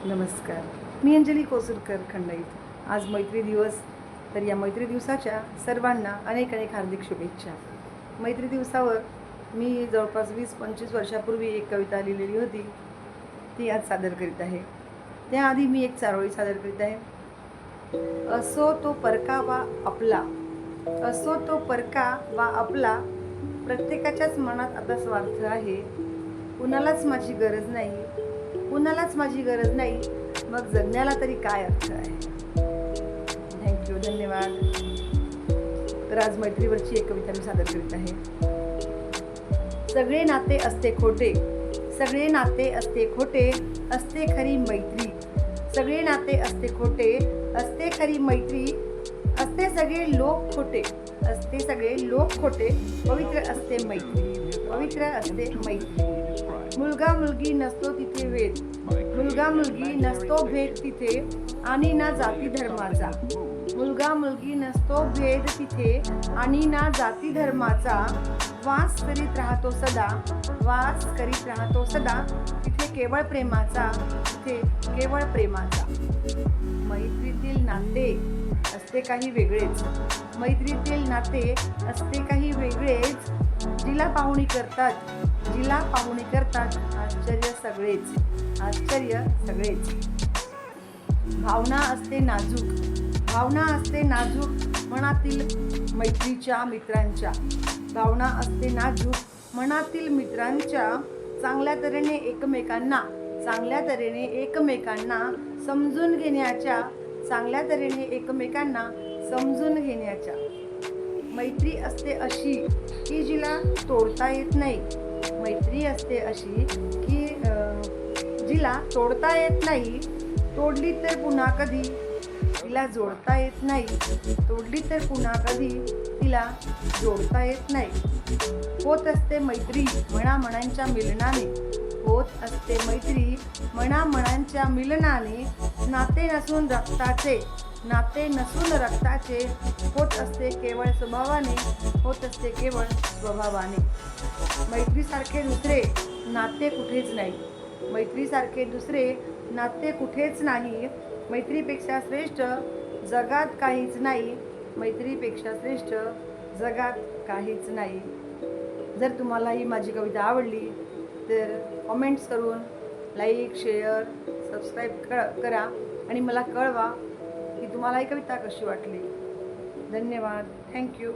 नमस्कार. मी अंजली कोसुरकर खंडाईत. आज मैत्री दिवस. तर या मैत्री दिवसाच्या सर्वांना अनेक अनेक हार्दिक शुभेच्छा. मैत्री दिवसावर मी जवळपास 20-25 वर्षापूर्वी एक कविता लिहिलेली होती, ती आज सादर करीत आहे. त्याआधी मी एक चारोळी सादर करीत आहे. असो तो परका वा आपला, असो तो परका वा आपला, प्रत्येकाच्याच मनात आता स्वार्थ आहे. कुणालाच माझी गरज नाही, कुणालाच माझी गरज नाही, मग जगण्याला तरी काय अर्थ आहे. थँक्यू, धन्यवाद. तर आज मैत्रीवरची एक कविता मी सादर करीत आहे. सगळे नाते असते खोटे, सगळे नाते असते खोटे, असते खरी मैत्री. सगळे नाते असते खोटे, असते खरी मैत्री. असते सगळे लोक खोटे, असते सगळे लोक खोटे, पवित्र असते मैत्री, पवित्र असते मैत्री. मुलगा मुलगी नसतो तिथे वेद, मुलगा मुलगी नसतो भेद तिथे, आणि ना जाती धर्माचा. मुलगा मुलगी नसतो भेद तिथे, आणि ना जाती धर्माचा. वास करीत राहतो सदा, वास करीत राहतो सदा, तिथे केवळ प्रेमाचा, तिथे केवळ प्रेमाचा. मैत्रीतील नाते असते काही वेगळेच, मैत्रीतील नाते असते काही वेगळेच. जिला पाहुणी करतात, जिला पाहुणी करतात, आश्चर्य सगळेच, आश्चर्य सगळेच. भावना असते नाजूक, भावना असते नाजूक मनातील मैत्रीच्या मित्रांच्या. भावना असते नाजूक मनातील मित्रांच्या. चांगल्या तऱ्हेने एकमेकांना, चांगल्या तऱ्हेने एकमेकांना समजून घेण्याच्या, चांगल्या तऱ्हेने एकमेकांना समजून घेण्याच्या. मैत्री असते अशी की जिला तोडता येत नाही, मैत्री असते अशी की जिला तोडता येत नाही. तोडली तर पुन्हा कधी तिला जोडता येत नाही, तोडली तर पुन्हा कधी तिला जोडता येत नाही. होत असते मैत्री मनामनांच्या मिलनाने, होत असते मैत्री मनामनांच्या मिलनाने. नाते नसून रक्ताचे, नाते नसून रक्ताचे, होत असते केवळ स्वभावाने, होत असते केवळ स्वभावाने. मैत्रीसारखे दुसरे नाते कुठेच नाही, मैत्रीसारखे दुसरे नाते कुठेच नाही. मैत्रीपेक्षा श्रेष्ठ जगात काहीच नाही, मैत्रीपेक्षा श्रेष्ठ जगात काहीच नाही. जर तुम्हाला ही माझी कविता आवडली तर कमेंट्स करून लाईक, शेअर, सबस्क्राईब करा आणि मला कळवा की तुम्हाला ही कविता कशी वाटली. धन्यवाद. थँक्यू.